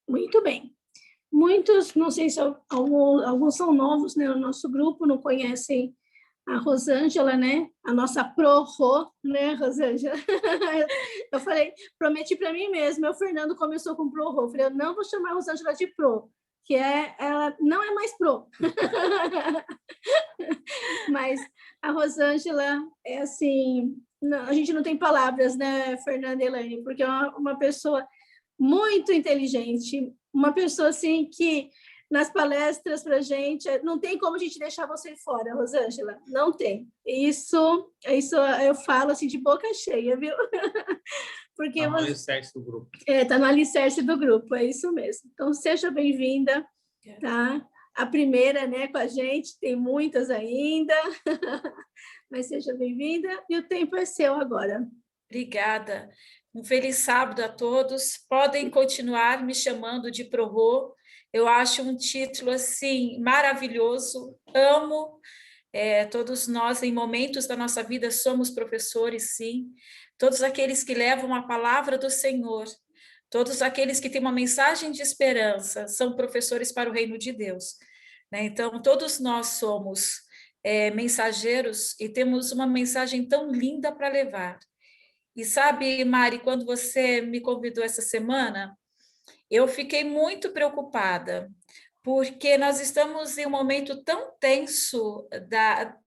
Muito bem. Muitos, não sei se alguns são novos, né, no nosso grupo, não conhecem a Rosângela, né? A nossa pro-ro, né, Rosângela? Eu falei, prometi para mim mesma, o Fernando começou com pro-ro, eu falei, eu não vou chamar a Rosângela de pro, que ela não é mais pro. Mas a Rosângela é assim, não, a gente não tem palavras, né, Fernanda e Elaine, porque é uma pessoa muito inteligente, uma pessoa assim que nas palestras para a gente, não tem como a gente deixar você fora, Rosângela, não tem. Isso eu falo assim de boca cheia, viu? Porque está no alicerce do grupo. Está no alicerce do grupo, é isso mesmo. Então, seja bem-vinda, tá? A primeira, né, com a gente, tem muitas ainda, mas seja bem-vinda e o tempo é seu agora. Obrigada. Um feliz sábado a todos. Podem continuar me chamando de Prorô. Eu acho um título assim maravilhoso. Amo. Todos nós, em momentos da nossa vida, somos professores, sim. Todos aqueles que levam a palavra do Senhor, todos aqueles que têm uma mensagem de esperança, são professores para o reino de Deus. Né? Então, todos nós somos mensageiros e temos uma mensagem tão linda para levar. E sabe, Mari, quando você me convidou essa semana, eu fiquei muito preocupada, porque nós estamos em um momento tão tenso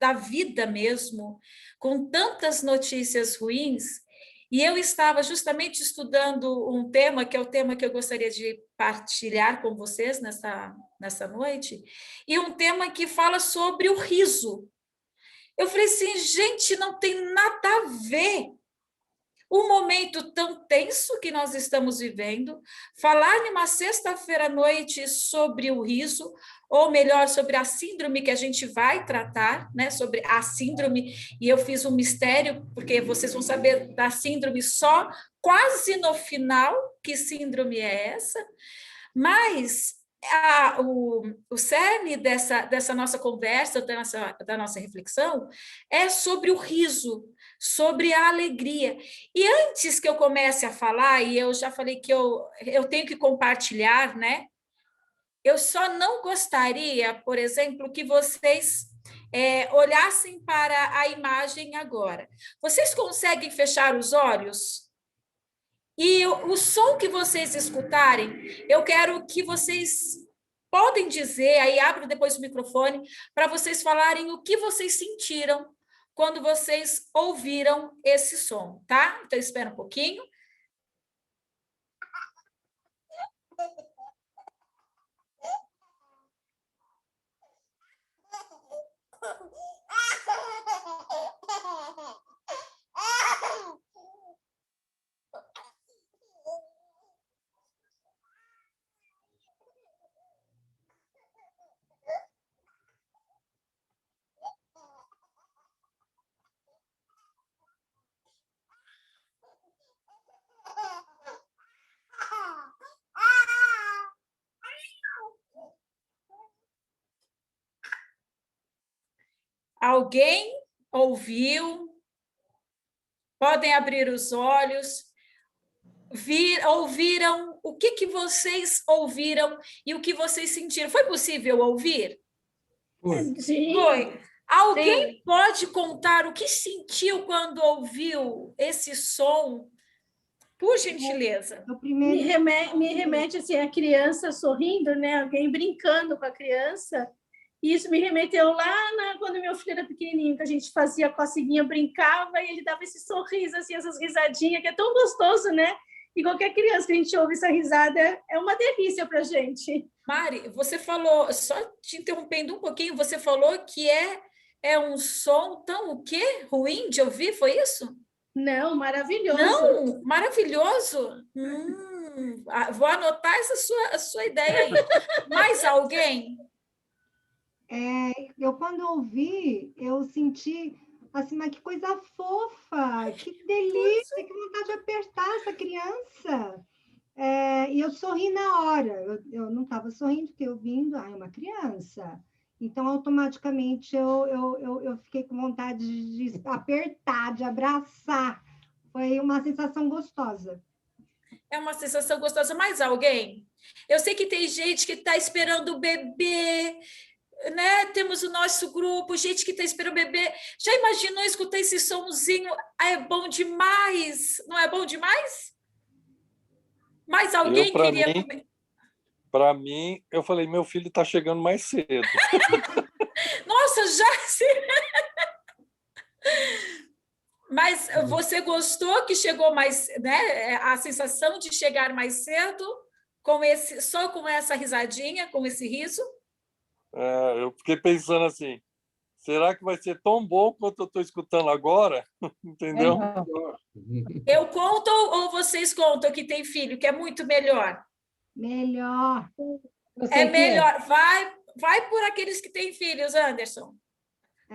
da vida mesmo, com tantas notícias ruins, e eu estava justamente estudando um tema, que é o tema que eu gostaria de partilhar com vocês nessa noite, e um tema que fala sobre o riso. Eu falei assim, gente, não tem nada a ver um momento tão tenso que nós estamos vivendo, falar numa sexta-feira à noite sobre o riso, ou melhor, sobre a síndrome que a gente vai tratar, né, sobre a síndrome, e eu fiz um mistério, porque vocês vão saber da síndrome só quase no final, que síndrome é essa, mas o cerne dessa nossa conversa, da nossa reflexão, é sobre o riso, sobre a alegria. E antes que eu comece a falar, e eu já falei que eu tenho que compartilhar, né? Eu só não gostaria, por exemplo, que vocês olhassem para a imagem agora. Vocês conseguem fechar os olhos? E o som que vocês escutarem, eu quero que vocês podem dizer, aí abro depois o microfone, para vocês falarem o que vocês sentiram quando vocês ouviram esse som, tá? Então, espera um pouquinho. Alguém ouviu? Podem abrir os olhos. Ouviram? O que vocês ouviram e o que vocês sentiram? Foi possível ouvir? Sim. Foi. Alguém pode contar o que sentiu quando ouviu esse som? Por gentileza. Me remete assim, a criança sorrindo, né? Alguém brincando com a criança. E isso me remeteu lá quando meu filho era pequenininho, que a gente fazia coceguinha, brincava e ele dava esse sorriso, assim, essas risadinhas, que é tão gostoso, né? E qualquer criança que a gente ouve essa risada é uma delícia para a gente. Mari, você falou, só te interrompendo um pouquinho, você falou que é um som tão o quê? Ruim de ouvir, foi isso? Não, maravilhoso. Não, maravilhoso. Vou anotar a sua ideia aí. Mais alguém? Eu, quando ouvi, eu senti assim, mas que coisa fofa, que delícia, que vontade de apertar essa criança. E eu sorri na hora, eu não estava sorrindo, fiquei ouvindo, é uma criança. Então, automaticamente, eu fiquei com vontade de apertar, de abraçar. Foi uma sensação gostosa. É uma sensação gostosa. Mais alguém? Eu sei que tem gente que está esperando o bebê, né? Temos o nosso grupo, gente que está esperando o bebê. Já imaginou escutar esse somzinho? Ah, é bom demais! Não é bom demais? Mais alguém queria comer? Para mim, eu falei, meu filho está chegando mais cedo. Nossa, já sim. Mas você gostou que chegou mais, né? A sensação de chegar mais cedo, só com essa risadinha, com esse riso? Eu fiquei pensando assim, será que vai ser tão bom quanto eu estou escutando agora? Entendeu? Eu conto ou vocês contam que tem filho, que é muito melhor? Melhor. É melhor. Vai por aqueles que têm filhos, Anderson.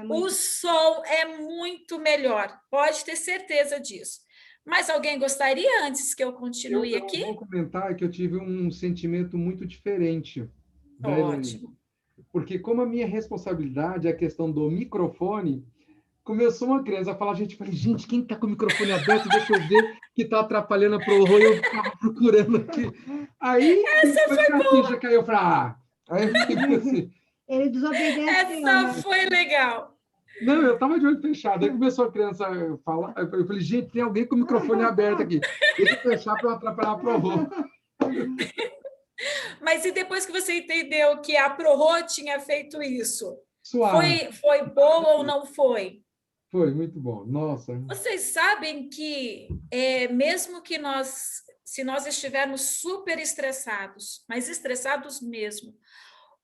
O som é muito melhor, pode ter certeza disso. Mas alguém gostaria, antes que eu continue aqui? Eu vou comentar que eu tive um sentimento muito diferente. Ótimo. Porque como a minha responsabilidade é a questão do microfone, começou uma criança a falar, falei, gente, quem está com o microfone aberto? Deixa eu ver que está atrapalhando a prorro. Eu estava procurando aqui. Aí, essa foi a boa. ficha caiu. Eu falei, Aí eu fiquei assim. Ele desobedeceu. Essa foi legal. Não, eu estava de olho fechado. Aí começou a criança a falar. Eu falei, gente, tem alguém com o microfone aberto aqui. Deixa eu fechar para não atrapalhar a prorro. Mas e depois que você entendeu que a prorro tinha feito isso? Suave. Foi boa ou não foi? Foi, muito bom. Nossa. Vocês sabem que, mesmo que se nós estivermos super estressados, mas estressados mesmo,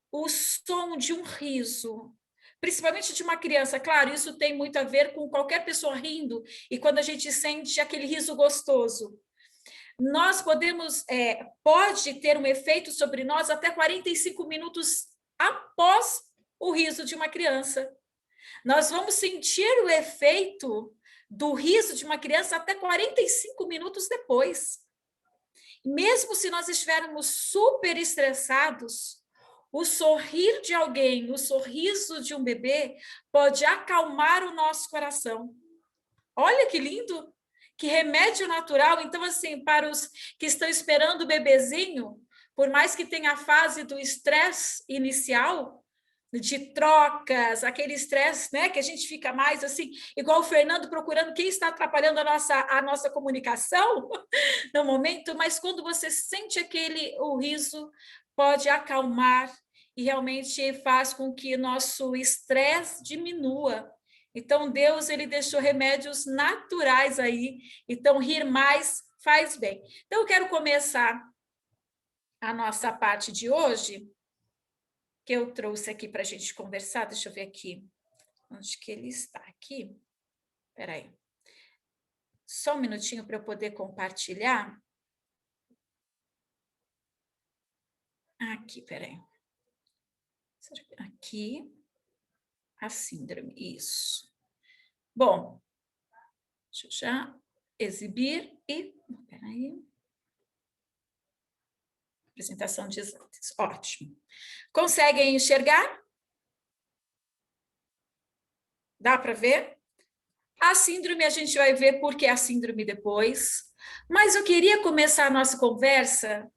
o som de um riso, principalmente de uma criança, claro, isso tem muito a ver com qualquer pessoa rindo, e quando a gente sente aquele riso gostoso, nós pode ter um efeito sobre nós até 45 minutos após o riso de uma criança. Nós vamos sentir o efeito do riso de uma criança até 45 minutos depois. Mesmo se nós estivermos super estressados, o sorrir de alguém, o sorriso de um bebê pode acalmar o nosso coração. Olha que lindo! Que remédio natural. Então, assim, para os que estão esperando o bebezinho, por mais que tenha a fase do estresse inicial, de trocas, aquele estresse, né, que a gente fica mais assim, igual o Fernando procurando quem está atrapalhando a nossa comunicação no momento, mas quando você sente o riso pode acalmar e realmente faz com que nosso estresse diminua. Então, Deus, ele deixou remédios naturais aí, então rir mais faz bem. Então, eu quero começar a nossa parte de hoje, que eu trouxe aqui para a gente conversar. Deixa eu ver aqui. Onde que ele está? Aqui? Espera aí. Só um minutinho para eu poder compartilhar. Aqui, espera aí. Aqui. A síndrome, isso. Bom, deixa eu já exibir e... Espera aí. Apresentação de exames. Ótimo. Conseguem enxergar? Dá para ver? A síndrome, a gente vai ver por que a síndrome depois. Mas eu queria começar a nossa conversa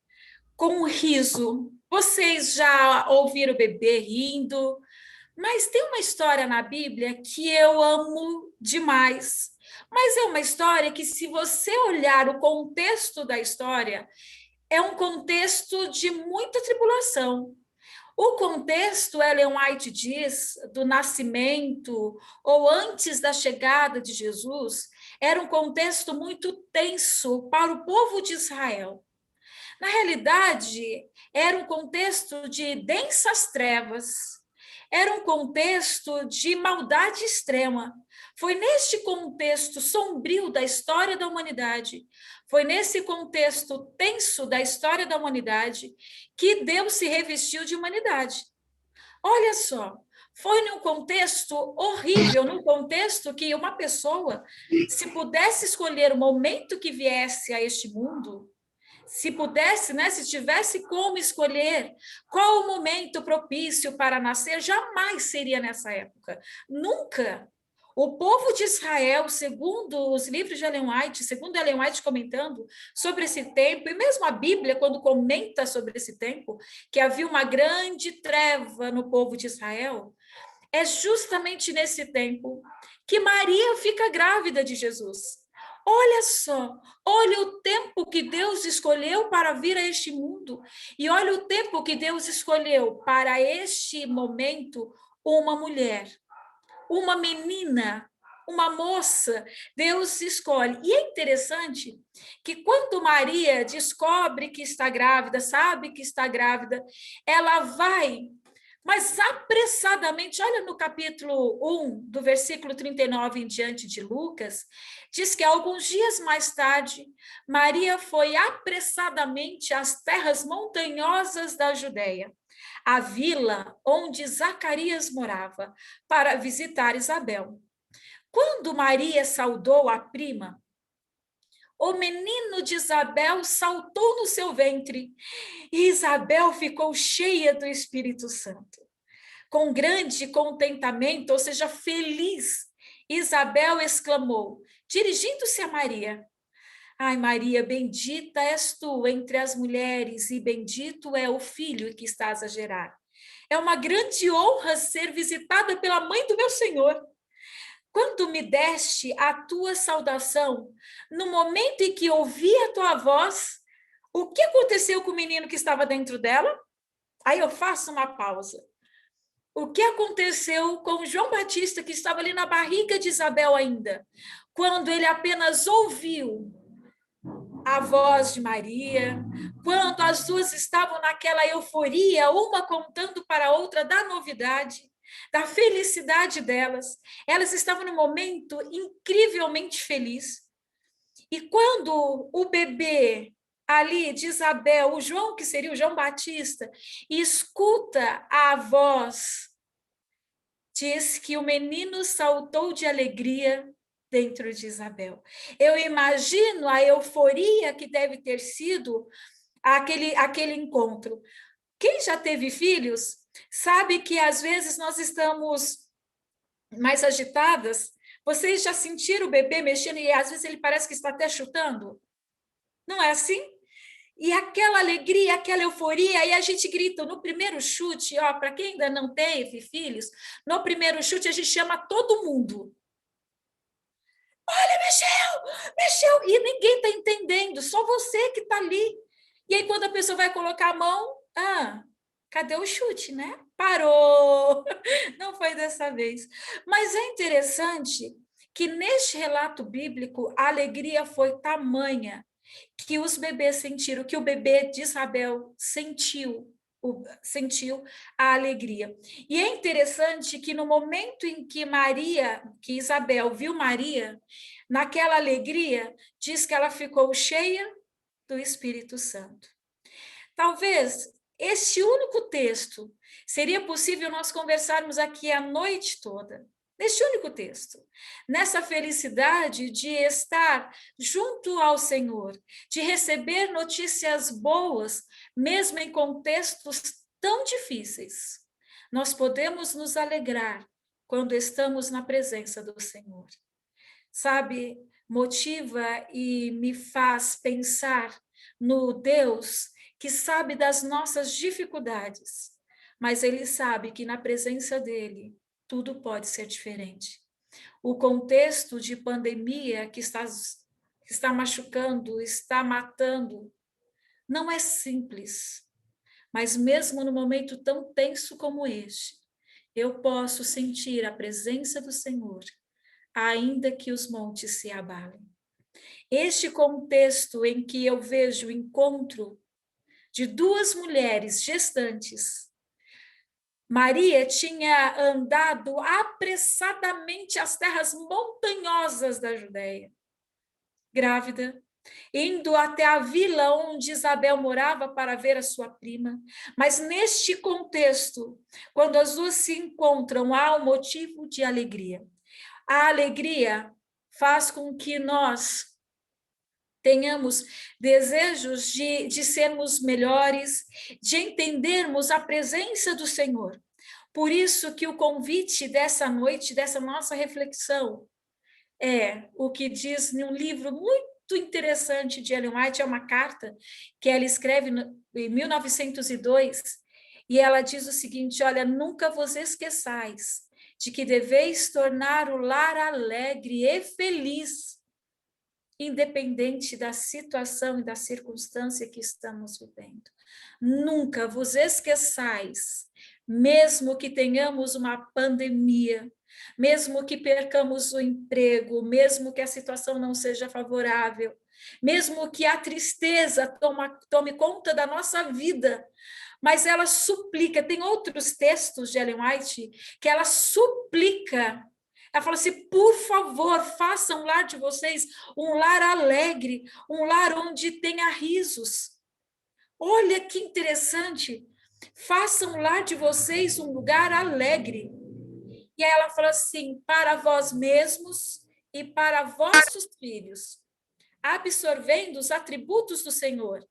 com um riso. Vocês já ouviram o bebê rindo? Mas tem uma história na Bíblia que eu amo demais. Mas é uma história que, se você olhar o contexto da história, é um contexto de muita tribulação. O contexto, Ellen White diz, do nascimento ou antes da chegada de Jesus, era um contexto muito tenso para o povo de Israel. Na realidade, era um contexto de densas trevas, era um contexto de maldade extrema. Foi neste contexto sombrio da história da humanidade, foi nesse contexto tenso da história da humanidade que Deus se revestiu de humanidade. Olha só, foi num contexto horrível, num contexto que uma pessoa, se pudesse escolher o momento que viesse a este mundo, se pudesse, né, se tivesse como escolher qual o momento propício para nascer, jamais seria nessa época. Nunca. O povo de Israel, segundo os livros de Ellen White, segundo Ellen White comentando sobre esse tempo, e mesmo a Bíblia, quando comenta sobre esse tempo, que havia uma grande treva no povo de Israel, é justamente nesse tempo que Maria fica grávida de Jesus. Olha só, olha o tempo que Deus escolheu para vir a este mundo, e olha o tempo que Deus escolheu para este momento uma mulher. Uma menina, uma moça, Deus escolhe. E é interessante que quando Maria descobre que está grávida, sabe que está grávida, ela vai, mas apressadamente, olha no capítulo 1, do versículo 39 em diante de Lucas, diz que alguns dias mais tarde, Maria foi apressadamente às terras montanhosas da Judéia, a vila onde Zacarias morava, para visitar Isabel. Quando Maria saudou a prima, o menino de Isabel saltou no seu ventre e Isabel ficou cheia do Espírito Santo. Com grande contentamento, ou seja, feliz, Isabel exclamou, dirigindo-se a Maria: Ai, Maria, bendita és tu entre as mulheres, e bendito é o filho que estás a gerar. É uma grande honra ser visitada pela mãe do meu Senhor. Quando me deste a tua saudação, no momento em que ouvi a tua voz, o que aconteceu com o menino que estava dentro dela? Aí eu faço uma pausa. O que aconteceu com João Batista, que estava ali na barriga de Isabel ainda, quando ele apenas ouviu a voz de Maria, quando as duas estavam naquela euforia, uma contando para a outra da novidade, da felicidade delas. Elas estavam num momento incrivelmente feliz. E quando o bebê ali de Isabel, o João, que seria o João Batista, escuta a voz, diz que o menino saltou de alegria dentro de Isabel. Eu imagino a euforia que deve ter sido aquele encontro. Quem já teve filhos sabe que às vezes nós estamos mais agitadas. Vocês já sentiram o bebê mexendo e às vezes ele parece que está até chutando? Não é assim? E aquela alegria, aquela euforia, aí a gente grita no primeiro chute, ó, para quem ainda não teve filhos, no primeiro chute a gente chama todo mundo. Olha, mexeu, e ninguém está entendendo, só você que está ali. E aí, quando a pessoa vai colocar a mão, cadê o chute, né? Parou, não foi dessa vez. Mas é interessante que neste relato bíblico, a alegria foi tamanha que os bebês sentiram, que o bebê de Isabel sentiu a alegria. E é interessante que no momento em que Isabel viu Maria, naquela alegria, diz que ela ficou cheia do Espírito Santo. Talvez este único texto seria possível nós conversarmos aqui a noite toda, neste único texto, nessa felicidade de estar junto ao Senhor, de receber notícias boas, mesmo em contextos tão difíceis. Nós podemos nos alegrar quando estamos na presença do Senhor. Sabe, motiva e me faz pensar no Deus que sabe das nossas dificuldades, mas Ele sabe que na presença dEle, tudo pode ser diferente. O contexto de pandemia que está machucando, está matando, não é simples. Mas mesmo no momento tão tenso como este, eu posso sentir a presença do Senhor, ainda que os montes se abalem. Este contexto em que eu vejo o encontro de duas mulheres gestantes, Maria tinha andado apressadamente às terras montanhosas da Judéia, grávida, indo até a vila onde Isabel morava para ver a sua prima. Mas neste contexto, quando as duas se encontram, há um motivo de alegria. A alegria faz com que nós tenhamos desejos de sermos melhores, de entendermos a presença do Senhor. Por isso que o convite dessa noite, dessa nossa reflexão, é o que diz em um livro muito interessante de Ellen White, é uma carta que ela escreve em 1902, e ela diz o seguinte: olha, nunca vos esqueçais de que deveis tornar o lar alegre e feliz, independente da situação e da circunstância que estamos vivendo. Nunca vos esqueçais, mesmo que tenhamos uma pandemia, mesmo que percamos o emprego, mesmo que a situação não seja favorável, mesmo que a tristeza tome conta da nossa vida, mas ela suplica. Tem outros textos de Ellen White que ela suplica. Ela fala assim: por favor, façam o lar de vocês um lar alegre, um lar onde tenha risos. Olha que interessante. Façam o lar de vocês um lugar alegre. E aí ela fala assim: para vós mesmos e para vossos filhos, absorvendo os atributos do Senhor.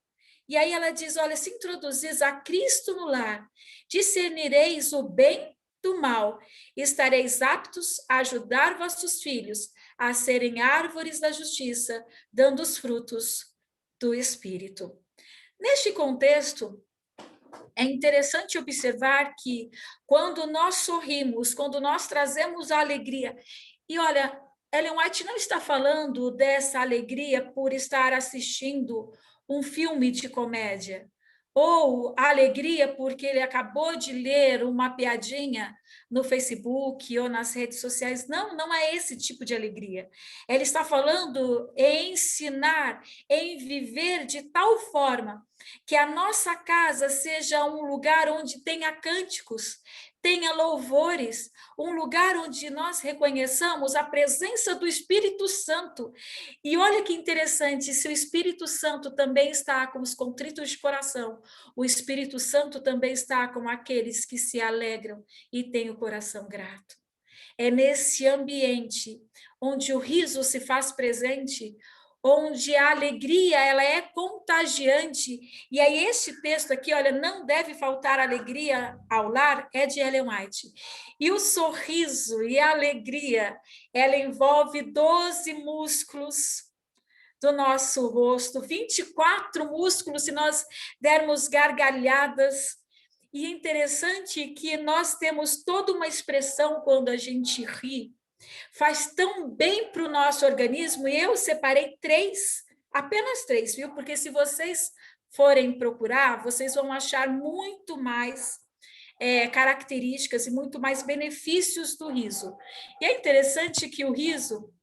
E aí ela diz: olha, se introduzis a Cristo no lar, discernireis o bem do mal, estareis aptos a ajudar vossos filhos a serem árvores da justiça, dando os frutos do Espírito. Neste contexto, é interessante observar que quando nós sorrimos, quando nós trazemos a alegria, e olha, Ellen White não está falando dessa alegria por estar assistindo um filme de comédia, ou a alegria porque ele acabou de ler uma piadinha no Facebook ou nas redes sociais. Não, não é esse tipo de alegria. Ela está falando em ensinar, em viver de tal forma que a nossa casa seja um lugar onde tenha cânticos, tenha louvores, um lugar onde nós reconheçamos a presença do Espírito Santo. E olha que interessante, se o Espírito Santo também está com os contritos de coração, o Espírito Santo também está com aqueles que se alegram e têm o coração grato. É nesse ambiente onde o riso se faz presente, onde a alegria ela é contagiante. E aí este texto aqui, olha, não deve faltar alegria ao lar, é de Ellen White. E o sorriso e a alegria, ela envolve 12 músculos do nosso rosto, 24 músculos se nós dermos gargalhadas. E é interessante que nós temos toda uma expressão quando a gente ri, faz tão bem para o nosso organismo, e eu separei 3, apenas 3, viu? Porque se vocês forem procurar, vocês vão achar muito mais características e muito mais benefícios do riso. E é interessante que o riso,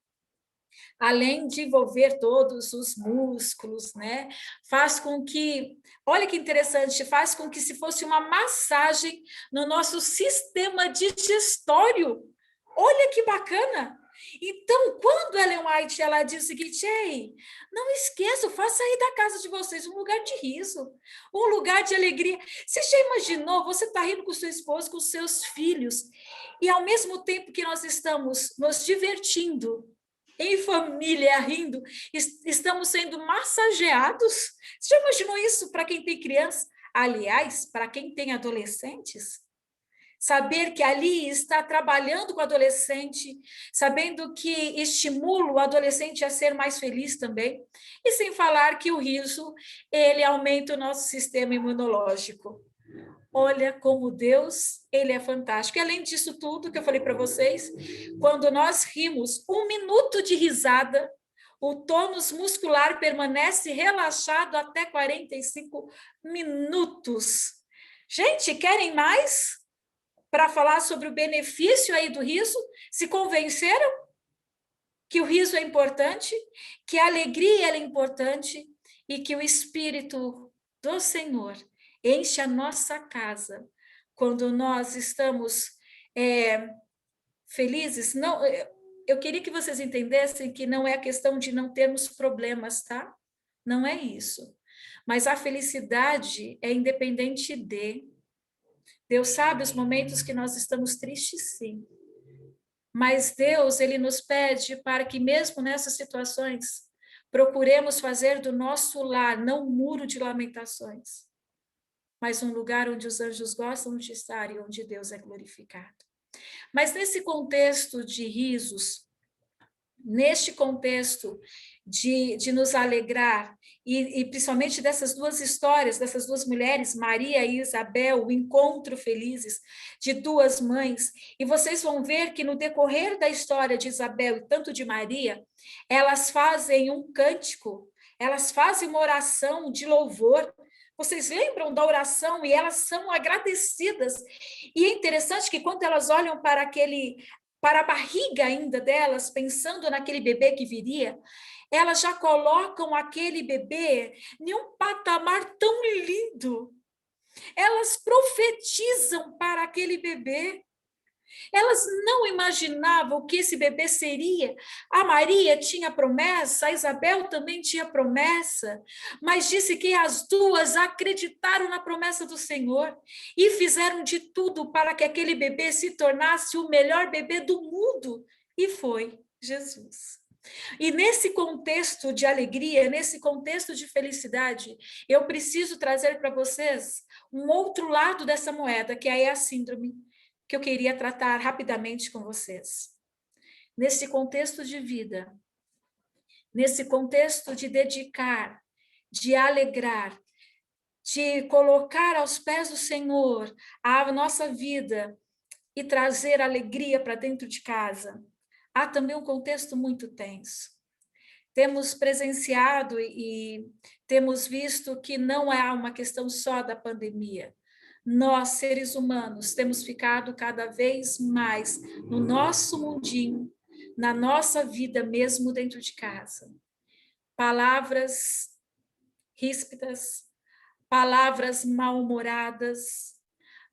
além de envolver todos os músculos, né, faz com que, olha que interessante, faz com que se fosse uma massagem no nosso sistema digestório. Olha que bacana! Então, quando Ellen White ela diz o seguinte: ei, não esqueçam, faça aí da casa de vocês um lugar de riso, um lugar de alegria. Você já imaginou, você está rindo com sua esposa, com seus filhos, e ao mesmo tempo que nós estamos nos divertindo, em família, rindo, estamos sendo massageados? Você já imaginou isso para quem tem criança? Aliás, para quem tem adolescentes? Saber que ali está trabalhando com o adolescente, sabendo que estimula o adolescente a ser mais feliz também, e sem falar que o riso, ele aumenta o nosso sistema imunológico. Olha como Deus, ele é fantástico. E além disso tudo que eu falei para vocês, quando nós rimos, 1 minuto de risada, o tônus muscular permanece relaxado até 45 minutos. Gente, querem mais? Para falar sobre o benefício aí do riso? Se convenceram que o riso é importante, que a alegria é importante e que o Espírito do Senhor enche a nossa casa quando nós estamos felizes? Não, eu queria que vocês entendessem que não é a questão de não termos problemas, tá? Não é isso. Mas a felicidade é independente de... Deus sabe os momentos que nós estamos tristes, sim. Mas Deus, ele nos pede para que mesmo nessas situações, procuremos fazer do nosso lar não um muro de lamentações, mas um lugar onde os anjos gostam de estar e onde Deus é glorificado. Mas nesse contexto de risos, neste contexto de nos alegrar, e principalmente dessas duas histórias, dessas duas mulheres, Maria e Isabel, o encontro felizes de duas mães, e vocês vão ver que no decorrer da história de Isabel e tanto de Maria, elas fazem um cântico, elas fazem uma oração de louvor. Vocês lembram da oração? E elas são agradecidas. E é interessante que quando elas olham para a barriga ainda delas, pensando naquele bebê que viria, elas já colocam aquele bebê em um patamar tão lindo. Elas profetizam para aquele bebê. Elas não imaginavam o que esse bebê seria. A Maria tinha promessa, a Isabel também tinha promessa, mas disse que as duas acreditaram na promessa do Senhor e fizeram de tudo para que aquele bebê se tornasse o melhor bebê do mundo. E foi Jesus. E nesse contexto de alegria, nesse contexto de felicidade, eu preciso trazer para vocês um outro lado dessa moeda, que é a síndrome, que eu queria tratar rapidamente com vocês. Nesse contexto de vida, nesse contexto de dedicar, de alegrar, de colocar aos pés do Senhor a nossa vida e trazer alegria para dentro de casa, há também um contexto muito tenso. Temos presenciado e temos visto que não é uma questão só da pandemia. Nós, seres humanos, temos ficado cada vez mais no nosso mundinho, na nossa vida mesmo dentro de casa. Palavras ríspidas, palavras mal-humoradas,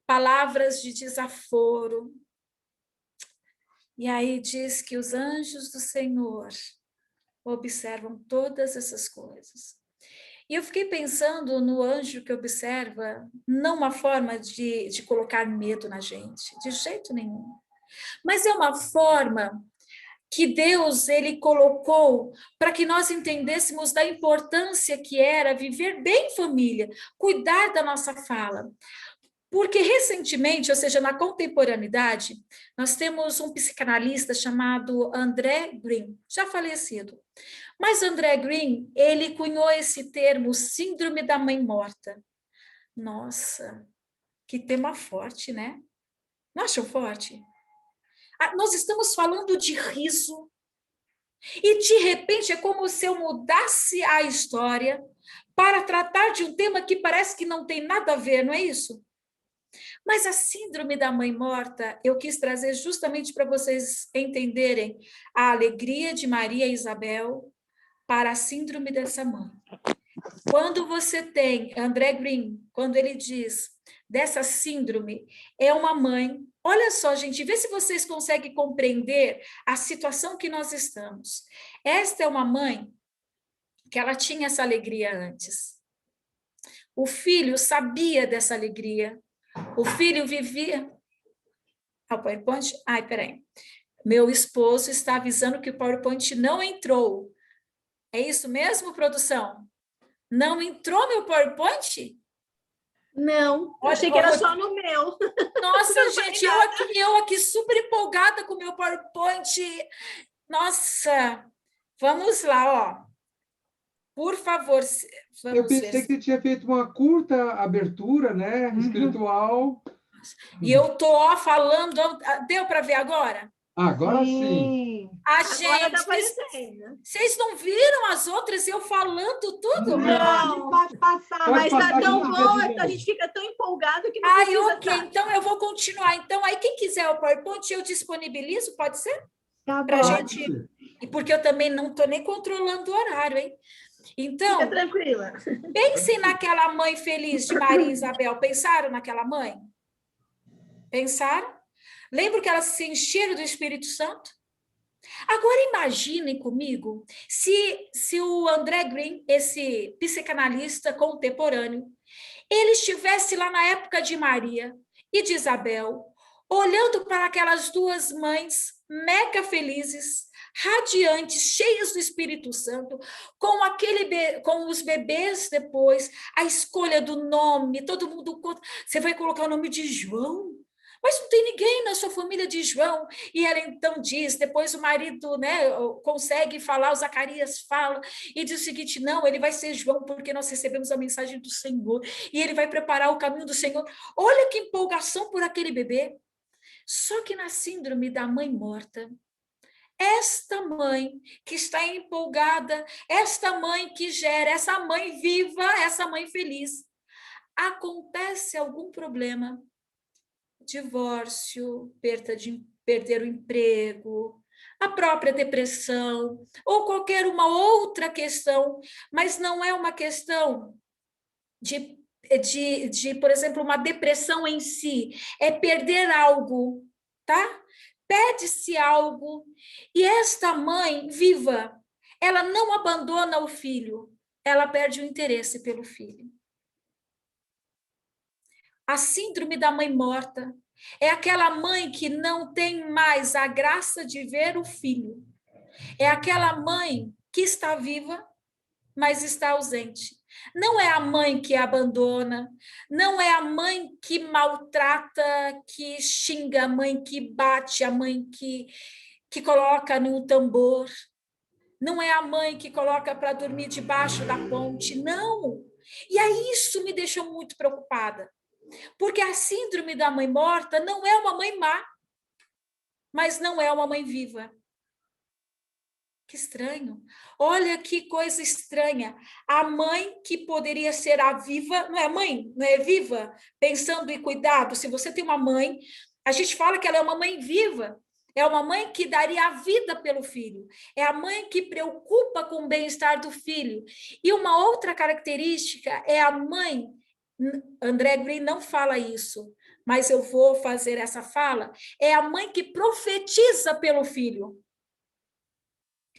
palavras de desaforo. E aí diz que os anjos do Senhor observam todas essas coisas. E eu fiquei pensando no anjo que observa, não uma forma de colocar medo na gente, de jeito nenhum. Mas é uma forma que Deus ele colocou para que nós entendêssemos da importância que era viver bem em família, cuidar da nossa fala. Porque recentemente, ou seja, na contemporaneidade, nós temos um psicanalista chamado André Green, já falecido. Mas André Green, ele cunhou esse termo, síndrome da mãe morta. Nossa, que tema forte, né? Não acham forte? Nós estamos falando de riso, e de repente é como se eu mudasse a história para tratar de um tema que parece que não tem nada a ver, não é isso? Mas a síndrome da mãe morta, eu quis trazer justamente para vocês entenderem a alegria de Maria e Isabel para a síndrome dessa mãe. Quando você tem, André Green, quando ele diz dessa síndrome, é uma mãe, olha só, gente, vê se vocês conseguem compreender a situação que nós estamos. Esta é uma mãe que ela tinha essa alegria antes. O filho sabia dessa alegria. O filho vivia... O PowerPoint? Ai, peraí. Meu esposo está avisando que o PowerPoint não entrou. É isso mesmo, produção? Não entrou meu PowerPoint? Não, achei que era só no meu. Nossa, gente, eu aqui super empolgada com o meu PowerPoint. Nossa, vamos lá, ó. Por favor, vamos eu pensei que você tinha feito uma curta abertura, né, espiritual. E eu tô falando, deu para ver agora? Agora sim. Agora tá aparecendo. Vocês não viram as outras eu falando tudo? Não, pode passar. Mas passar, tá tão bom, a a gente fica tão empolgado que não Ai, precisa ok, então eu vou continuar. Então, aí quem quiser o PowerPoint, eu disponibilizo, pode ser? Tá Pra bom. gente... E porque eu também não estou nem controlando o horário, hein? Então, fica tranquila. Pensem naquela mãe feliz de Maria e Isabel. Pensaram naquela mãe? Pensaram? Lembram que elas se encheram do Espírito Santo? Agora imaginem comigo se o André Green, esse psicanalista contemporâneo, ele estivesse lá na época de Maria e de Isabel, olhando para aquelas duas mães mega felizes, radiantes, cheias do Espírito Santo, com os bebês depois, a escolha do nome, todo mundo, você vai colocar o nome de João? Mas não tem ninguém na sua família de João. E ela então diz, depois o marido, né, consegue falar, o Zacarias fala, e diz o seguinte, não, ele vai ser João, porque nós recebemos a mensagem do Senhor, e ele vai preparar o caminho do Senhor. Olha que empolgação por aquele bebê. Só que na síndrome da mãe morta, esta mãe que está empolgada, esta mãe que gera, essa mãe viva, essa mãe feliz, acontece algum problema, divórcio, perder o emprego, a própria depressão, ou qualquer uma outra questão, mas não é uma questão de, por exemplo, uma depressão em si, é perder algo, tá? Perde-se algo, e esta mãe viva, ela não abandona o filho, ela perde o interesse pelo filho. A síndrome da mãe morta é aquela mãe que não tem mais a graça de ver o filho. É aquela mãe que está viva, mas está ausente. Não é a mãe que abandona, não é a mãe que maltrata, que xinga, a mãe que bate, a mãe que coloca no tambor. Não é a mãe que coloca para dormir debaixo da ponte, não. E aí isso me deixou muito preocupada. Porque a síndrome da mãe morta não é uma mãe má, mas não é uma mãe viva. Que estranho. Olha que coisa estranha. A mãe que poderia ser a viva, não é mãe, não é viva, pensando em cuidado. Se você tem uma mãe, a gente fala que ela é uma mãe viva. É uma mãe que daria a vida pelo filho. É a mãe que preocupa com o bem-estar do filho. E uma outra característica é a mãe. André Green não fala isso, mas eu vou fazer essa fala. É a mãe que profetiza pelo filho.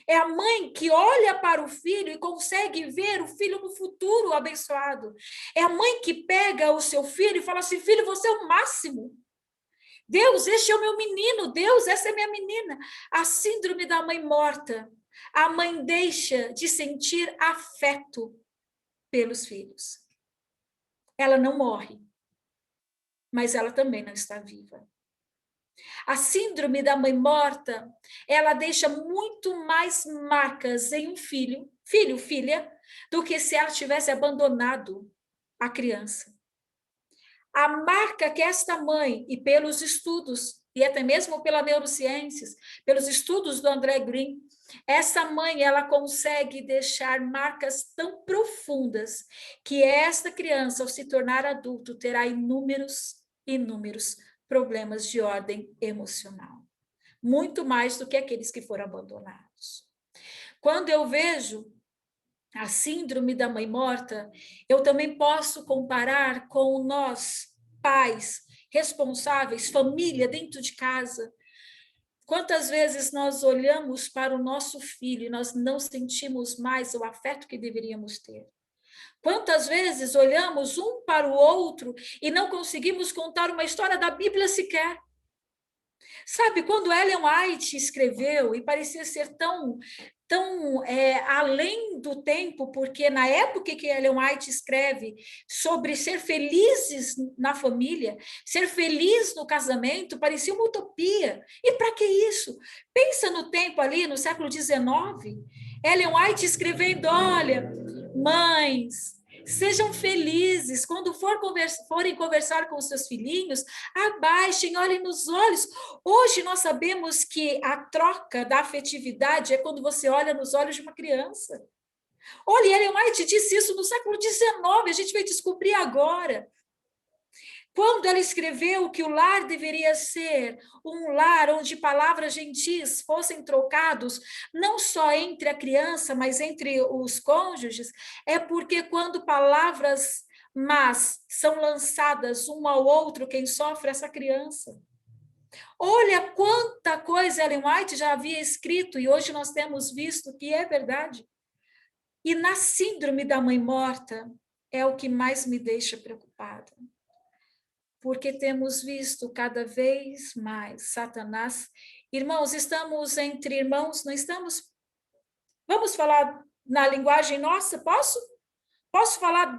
É a mãe que olha para o filho e consegue ver o filho no futuro abençoado. É a mãe que pega o seu filho e fala assim, filho, você é o máximo. Deus, este é o meu menino. Deus, essa é a minha menina. A síndrome da mãe morta. A mãe deixa de sentir afeto pelos filhos. Ela não morre, mas ela também não está viva. A síndrome da mãe morta, ela deixa muito mais marcas em um filho, filha, do que se ela tivesse abandonado a criança. A marca que esta mãe, e pelos estudos, e até mesmo pela neurociências, pelos estudos do André Green, essa mãe, ela consegue deixar marcas tão profundas que esta criança, ao se tornar adulto, terá inúmeros problemas de ordem emocional. Muito mais do que aqueles que foram abandonados. Quando eu vejo a síndrome da mãe morta, eu também posso comparar com nós, pais, responsáveis, família dentro de casa. Quantas vezes nós olhamos para o nosso filho e nós não sentimos mais o afeto que deveríamos ter? Quantas vezes olhamos um para o outro e não conseguimos contar uma história da Bíblia sequer? Sabe, quando Ellen White escreveu, e parecia ser tão além do tempo, porque na época que Ellen White escreve sobre ser felizes na família, ser feliz no casamento, parecia uma utopia. E para que isso? Pensa no tempo ali, no século XIX, Ellen White escrevendo, olha, mães, sejam felizes, quando forem conversar com os seus filhinhos, abaixem, olhem nos olhos. Hoje nós sabemos que a troca da afetividade é quando você olha nos olhos de uma criança. Olha, Ellen White disse isso no século XIX, a gente vai descobrir agora. Quando ela escreveu que o lar deveria ser um lar onde palavras gentis fossem trocados, não só entre a criança, mas entre os cônjuges, é porque quando palavras más são lançadas um ao outro, quem sofre é essa criança. Olha quanta coisa Ellen White já havia escrito e hoje nós temos visto que é verdade. E na síndrome da mãe morta é o que mais me deixa preocupada. Porque temos visto cada vez mais Satanás Irmãos, estamos entre irmãos, não estamos? Vamos falar na linguagem nossa? Posso? Posso falar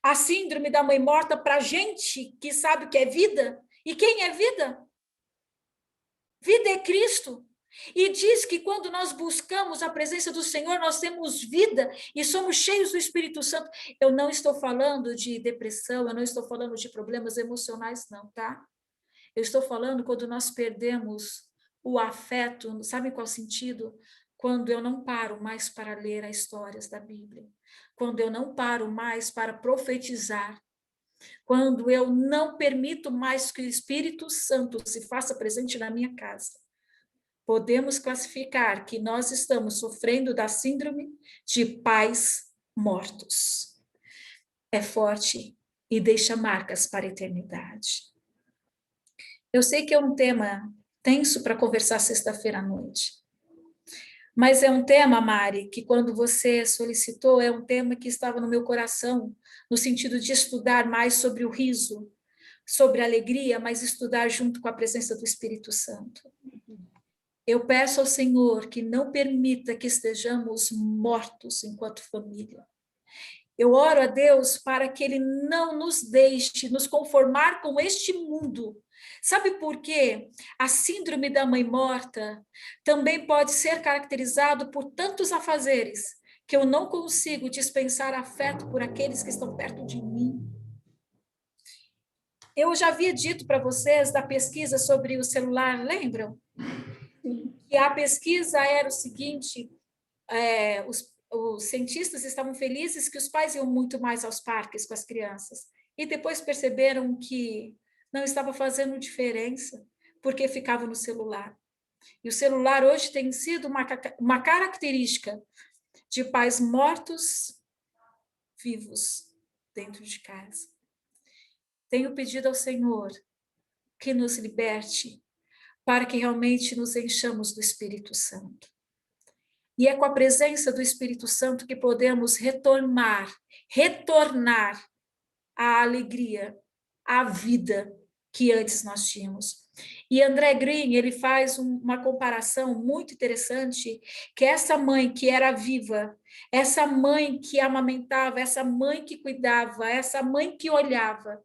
a síndrome da mãe morta para gente que sabe o que é vida? E quem é vida? Vida é Cristo. E diz que quando nós buscamos a presença do Senhor, nós temos vida e somos cheios do Espírito Santo. Eu não estou falando de depressão, eu não estou falando de problemas emocionais, não, tá? Eu estou falando quando nós perdemos o afeto, sabe em qual sentido? Quando eu não paro mais para ler as histórias da Bíblia, quando eu não paro mais para profetizar, quando eu não permito mais que o Espírito Santo se faça presente na minha casa, podemos classificar que nós estamos sofrendo da síndrome de pais mortos. É forte e deixa marcas para a eternidade. Eu sei que é um tema tenso para conversar sexta-feira à noite. Mas é um tema, Mari, que quando você solicitou, é um tema que estava no meu coração, no sentido de estudar mais sobre o riso, sobre a alegria, mas estudar junto com a presença do Espírito Santo. Eu peço ao Senhor que não permita que estejamos mortos enquanto família. Eu oro a Deus para que Ele não nos deixe nos conformar com este mundo. Sabe por quê? A síndrome da mãe morta também pode ser caracterizado por tantos afazeres que eu não consigo dispensar afeto por aqueles que estão perto de mim. Eu já havia dito para vocês da pesquisa sobre o celular, lembram? Que a pesquisa era o seguinte, os cientistas estavam felizes que os pais iam muito mais aos parques com as crianças. E depois perceberam que não estava fazendo diferença, porque ficava no celular. E o celular hoje tem sido uma característica de pais mortos vivos dentro de casa. Tenho pedido ao Senhor que nos liberte para que realmente nos enchamos do Espírito Santo. E é com a presença do Espírito Santo que podemos retornar à alegria, à vida que antes nós tínhamos. E André Green, ele faz uma comparação muito interessante, que essa mãe que era viva, essa mãe que amamentava, essa mãe que cuidava, essa mãe que olhava,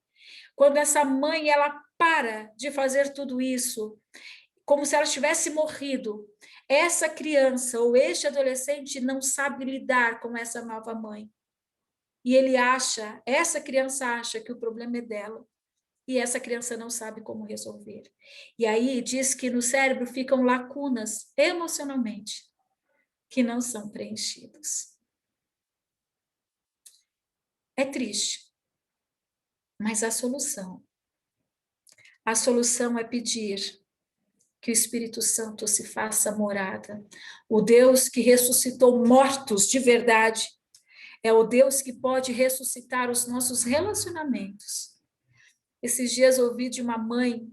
quando essa mãe ela para de fazer tudo isso, como se ela tivesse morrido, essa criança ou este adolescente não sabe lidar com essa nova mãe. E essa criança acha que o problema é dela. E essa criança não sabe como resolver. E aí diz que no cérebro ficam lacunas emocionalmente que não são preenchidas. É triste, mas a solução é pedir que o Espírito Santo se faça morada. O Deus que ressuscitou mortos de verdade é o Deus que pode ressuscitar os nossos relacionamentos. Esses dias eu ouvi de uma mãe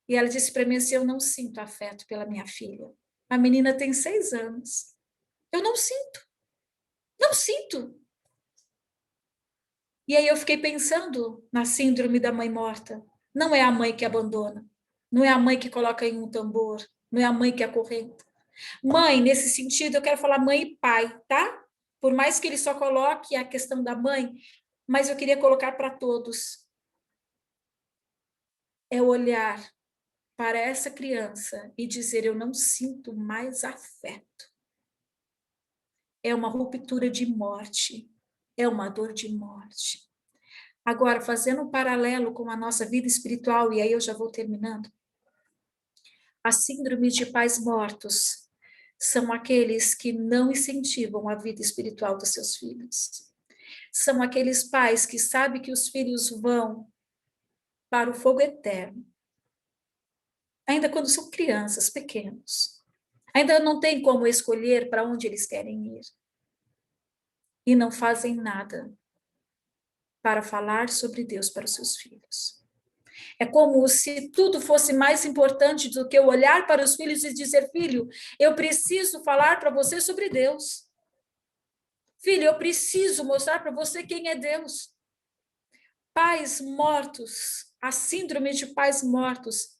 e ela disse para mim assim, eu não sinto afeto pela minha filha. A menina tem 6 anos. Eu não sinto. Não sinto. E aí eu fiquei pensando na síndrome da mãe morta. Não é a mãe que abandona. Não é a mãe que coloca em um tambor. Não é a mãe que acorrenta. Mãe, nesse sentido, eu quero falar mãe e pai, tá? Por mais que ele só coloque a questão da mãe, mas eu queria colocar para todos. É olhar para essa criança e dizer, eu não sinto mais afeto. É uma ruptura de morte. É uma dor de morte. Agora, fazendo um paralelo com a nossa vida espiritual, e aí eu já vou terminando, a síndrome de pais mortos são aqueles que não incentivam a vida espiritual dos seus filhos. São aqueles pais que sabem que os filhos vão para o fogo eterno, ainda quando são crianças, pequenos. Ainda não tem como escolher para onde eles querem ir. E não fazem nada para falar sobre Deus para os seus filhos. É como se tudo fosse mais importante do que eu olhar para os filhos e dizer, filho, eu preciso falar para você sobre Deus. Filho, eu preciso mostrar para você quem é Deus. Pais mortos, a síndrome de pais mortos,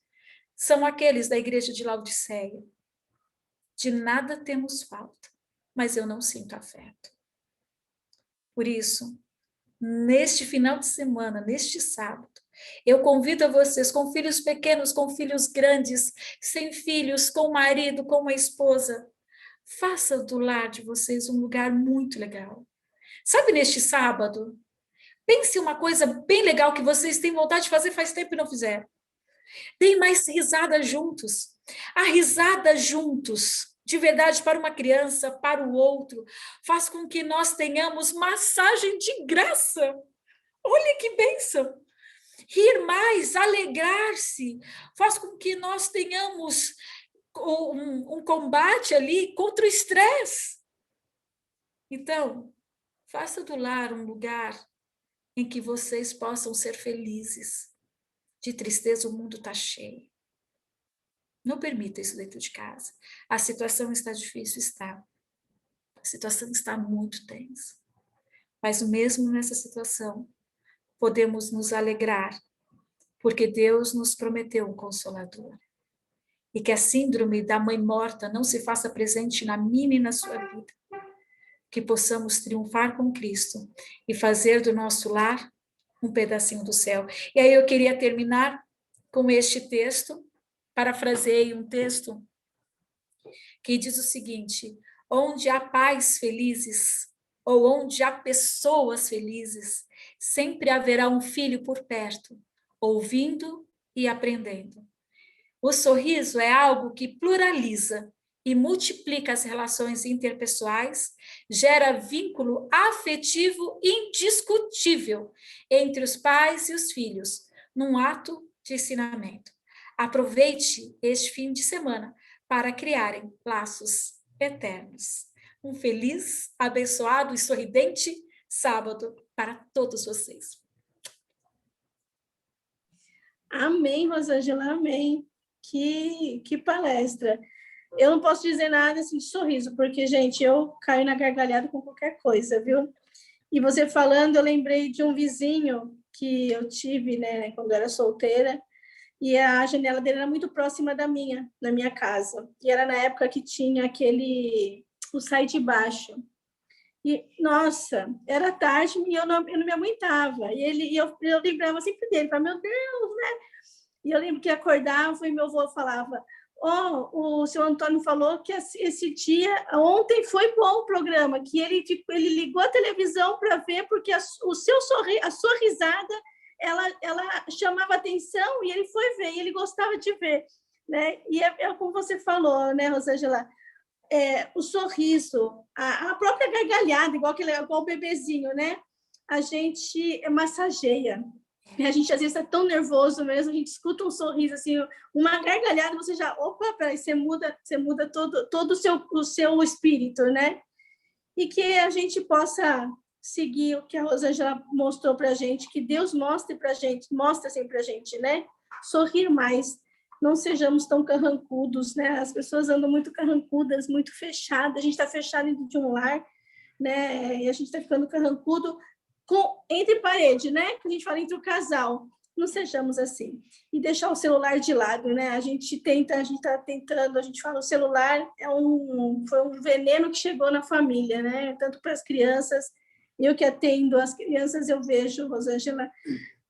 são aqueles da igreja de Laodiceia. De nada temos falta, mas eu não sinto afeto. Por isso, neste final de semana, neste sábado, eu convido a vocês com filhos pequenos, com filhos grandes, sem filhos, com marido, com uma esposa, faça do lar de vocês um lugar muito legal. Sabe, neste sábado, pense uma coisa bem legal que vocês têm vontade de fazer faz tempo e não fizeram. Deem mais risada juntos. A risada juntos, de verdade, para uma criança, para o outro, faz com que nós tenhamos massagem de graça. Olha que bênção! Rir mais, alegrar-se, faz com que nós tenhamos um combate ali contra o estresse. Então, faça do lar um lugar em que vocês possam ser felizes. De tristeza, o mundo está cheio. Não permita isso dentro de casa. A situação está difícil, está. A situação está muito tensa. Mas mesmo nessa situação, podemos nos alegrar, porque Deus nos prometeu um Consolador. E que a síndrome da mãe morta não se faça presente na minha e na sua vida. Que possamos triunfar com Cristo e fazer do nosso lar um pedacinho do céu. E aí eu queria terminar com este texto, parafraseei um texto que diz o seguinte: onde há pais felizes, ou onde há pessoas felizes, sempre haverá um filho por perto, ouvindo e aprendendo. O sorriso é algo que pluraliza e multiplica as relações interpessoais, gera vínculo afetivo indiscutível entre os pais e os filhos, num ato de ensinamento. Aproveite este fim de semana para criarem laços eternos. Um feliz, abençoado e sorridente sábado para todos vocês. Amém, Rosângela, amém. Que palestra. Eu não posso dizer nada assim de sorriso, porque, gente, eu caio na gargalhada com qualquer coisa, viu? E você falando, eu lembrei de um vizinho que eu tive, né, quando eu era solteira, e a janela dele era muito próxima da minha casa. E era na época que tinha o sai de baixo. E, nossa, era tarde e eu não me aguentava. E eu lembrava sempre dele, falava, meu Deus, né? E eu lembro que acordava e meu avô falava, o seu Antônio falou que esse dia, ontem foi bom o programa, que ele ligou a televisão para ver, porque a sua risada, ela chamava atenção e ele foi ver, e ele gostava de ver, né? E é como você falou, né, Rosângela? O sorriso, a própria gargalhada, igual o bebezinho, né? A gente massageia. A gente às vezes está tão nervoso mesmo, a gente escuta um sorriso, assim, uma gargalhada, você já, opa, peraí, você muda todo o seu espírito, né? E que a gente possa seguir o que a Rosângela mostrou para a gente, que Deus mostra sempre para a gente, né? Sorrir mais, não sejamos tão carrancudos, né? As pessoas andam muito carrancudas, muito fechadas, a gente está fechado dentro de um lar, né? E a gente está ficando carrancudo entre parede, né? Que a gente fala entre o casal. Não sejamos assim. E deixar o celular de lado, né? A gente está tentando, a gente fala, o celular foi um veneno que chegou na família, né? Tanto para as crianças, eu que atendo as crianças, eu vejo, Rosângela,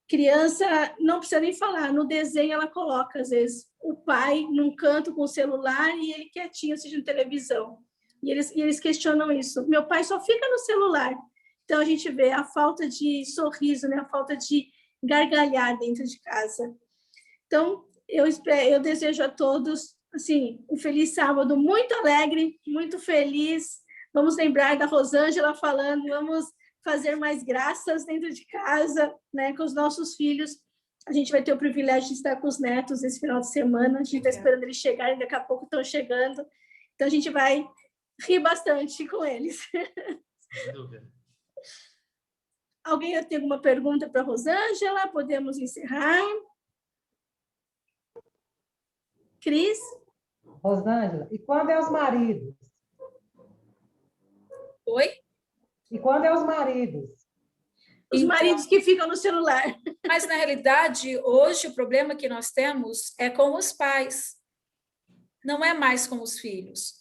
criança, não precisa nem falar, no desenho ela coloca, às vezes, o pai num canto com o celular e ele quietinho assistindo televisão. E eles questionam isso. Meu pai só fica no celular. Então, a gente vê a falta de sorriso, né? A falta de gargalhar dentro de casa. Então, eu desejo a todos, assim, um feliz sábado, muito alegre, muito feliz. Vamos lembrar da Rosângela falando, vamos fazer mais graças dentro de casa, né? Com os nossos filhos. A gente vai ter o privilégio de estar com os netos esse final de semana. A gente está esperando eles chegarem, daqui a pouco estão chegando. Então, a gente vai rir bastante com eles. Sem dúvida. Alguém tem alguma pergunta para a Rosângela? Podemos encerrar? Cris? Rosângela, e quando é os maridos? Oi? E quando é os maridos? Os maridos que ficam no celular. Mas, na realidade, hoje o problema que nós temos é com os pais, não é mais com os filhos.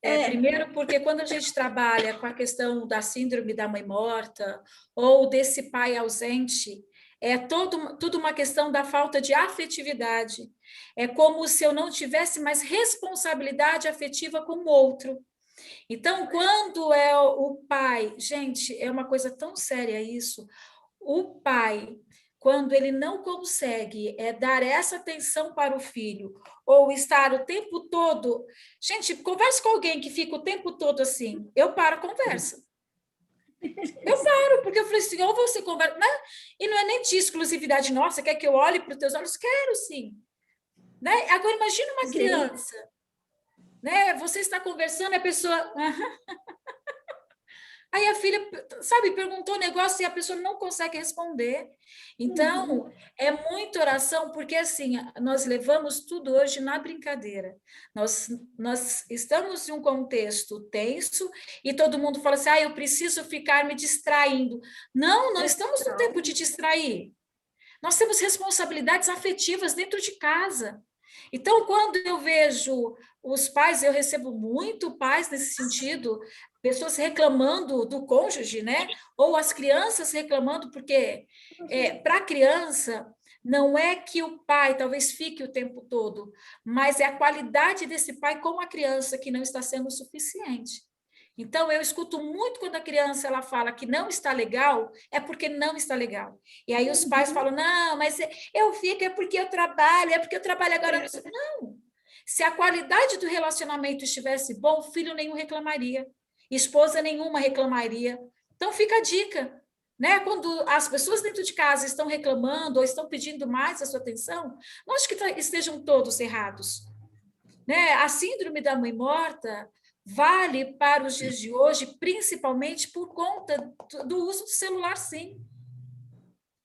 Primeiro, porque quando a gente trabalha com a questão da síndrome da mãe morta ou desse pai ausente, é tudo uma questão da falta de afetividade. É como se eu não tivesse mais responsabilidade afetiva com o outro. Então, quando é o pai, gente, é uma coisa tão séria isso, o pai, quando ele não consegue dar essa atenção para o filho, ou estar o tempo todo... Gente, converse com alguém que fica o tempo todo assim, eu paro a conversa. Eu paro, porque eu falei assim, ou você conversa... Né? E não é nem de exclusividade nossa, quer que eu olhe para os teus olhos? Quero, sim. Né? Agora, imagina uma criança, né? Você está conversando, a pessoa... Aí a filha, sabe, perguntou um negócio e a pessoa não consegue responder. Então, é muita oração, porque assim, nós levamos tudo hoje na brincadeira. Nós estamos em um contexto tenso e todo mundo fala assim, eu preciso ficar me distraindo. Não estamos no tempo de distrair. Nós temos responsabilidades afetivas dentro de casa. Então, quando eu vejo os pais, eu recebo muito pais nesse sentido, pessoas reclamando do cônjuge, né? Ou as crianças reclamando, porque para a criança não é que o pai talvez fique o tempo todo, mas é a qualidade desse pai com a criança que não está sendo suficiente. Então, eu escuto muito quando a criança ela fala que não está legal, é porque não está legal. E aí os pais falam, não, mas eu fico, é porque eu trabalho agora. Não. Se a qualidade do relacionamento estivesse bom, filho nenhum reclamaria, esposa nenhuma reclamaria. Então, fica a dica. Né? Quando as pessoas dentro de casa estão reclamando ou estão pedindo mais a sua atenção, não acho que estejam todos errados. Né? A síndrome da mãe morta vale para os dias de hoje, principalmente por conta do uso do celular, sim.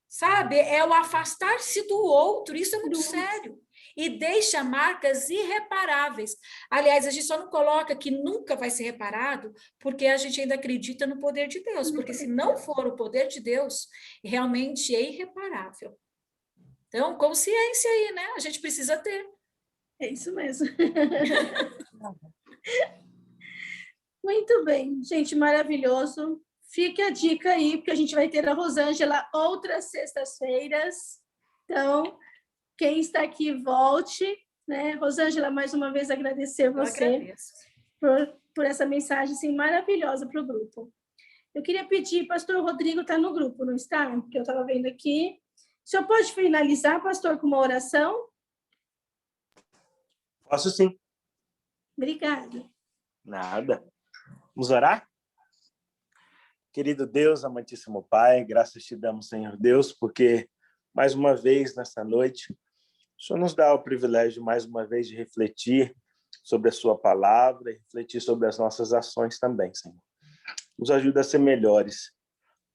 Sabe? É o afastar-se do outro, isso é muito sério. E deixa marcas irreparáveis. Aliás, a gente só não coloca que nunca vai ser reparado, porque a gente ainda acredita no poder de Deus, porque se não for o poder de Deus, realmente é irreparável. Então, consciência aí, né? A gente precisa ter. É isso mesmo. Muito bem, gente, maravilhoso. Fique a dica aí, porque a gente vai ter a Rosângela outras sextas-feiras. Então, quem está aqui, volte. Né? Rosângela, mais uma vez agradecer você por essa mensagem assim, maravilhosa para o grupo. Eu queria pedir, pastor Rodrigo está no grupo, não está? Porque eu estava vendo aqui. O senhor pode finalizar, pastor, com uma oração? Posso sim. Obrigada. Nada. Vamos orar? Querido Deus, amantíssimo Pai, graças te damos, Senhor Deus, porque mais uma vez nessa noite, o Senhor nos dá o privilégio mais uma vez de refletir sobre a sua palavra e refletir sobre as nossas ações também, Senhor. Nos ajuda a ser melhores.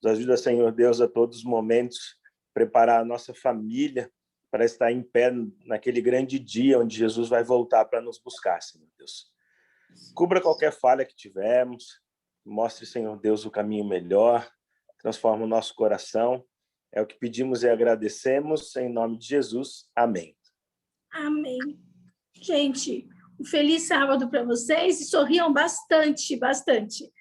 Nos ajuda, Senhor Deus, a todos os momentos preparar a nossa família para estar em pé naquele grande dia onde Jesus vai voltar para nos buscar, Senhor Deus. Cubra qualquer falha que tivermos, mostre, Senhor Deus, o caminho melhor, transforma o nosso coração. É o que pedimos e agradecemos, em nome de Jesus. Amém. Amém. Gente, um feliz sábado para vocês e sorriam bastante, bastante.